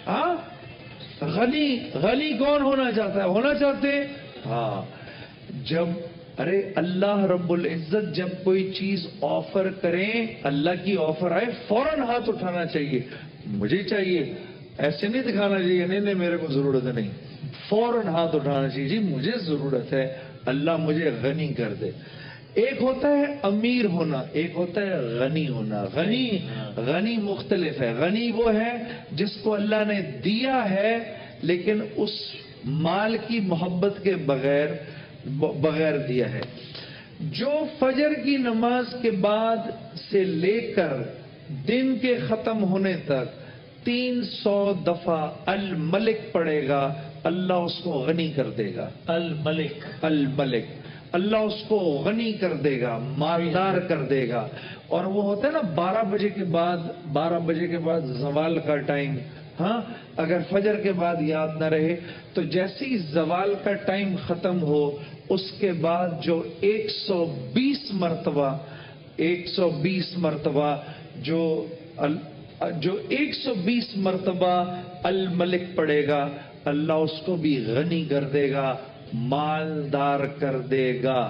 ہاں غنی غنی کون ہونا چاہتا ہے؟ ہونا چاہتے ہیں ہاں جب ارے اللہ رب العزت جب کوئی چیز آفر کریں، اللہ کی آفر آئے فوراً ہاتھ اٹھانا چاہیے، مجھے چاہیے، ایسے نہیں دکھانا چاہیے نہیں نہیں میرے کو ضرورت ہے، نہیں، فوراً ہاتھ اٹھانا چاہیے، جی مجھے ضرورت ہے، اللہ مجھے غنی کر دے۔ ایک ہوتا ہے امیر ہونا، ایک ہوتا ہے غنی ہونا۔ غنی غنی مختلف ہے۔ غنی وہ ہے جس کو اللہ نے دیا ہے لیکن اس مال کی محبت کے بغیر دیا ہے۔ جو فجر کی نماز کے بعد سے لے کر دن کے ختم ہونے تک 300 دفعہ الملک پڑھے گا، اللہ اس کو غنی کر دے گا۔ الملک، الملک، اللہ اس کو غنی کر دے گا، مالدار کر دے گا۔ اور وہ ہوتا ہے نا 12 بجے کے بعد زوال کا ٹائم، ہاں اگر فجر کے بعد یاد نہ رہے تو جیسے ہی زوال کا ٹائم ختم ہو اس کے بعد جو 120 مرتبہ جو 120 مرتبہ الملک پڑے گا، اللہ اس کو بھی غنی کر دے گا، مالدار کر دے گا۔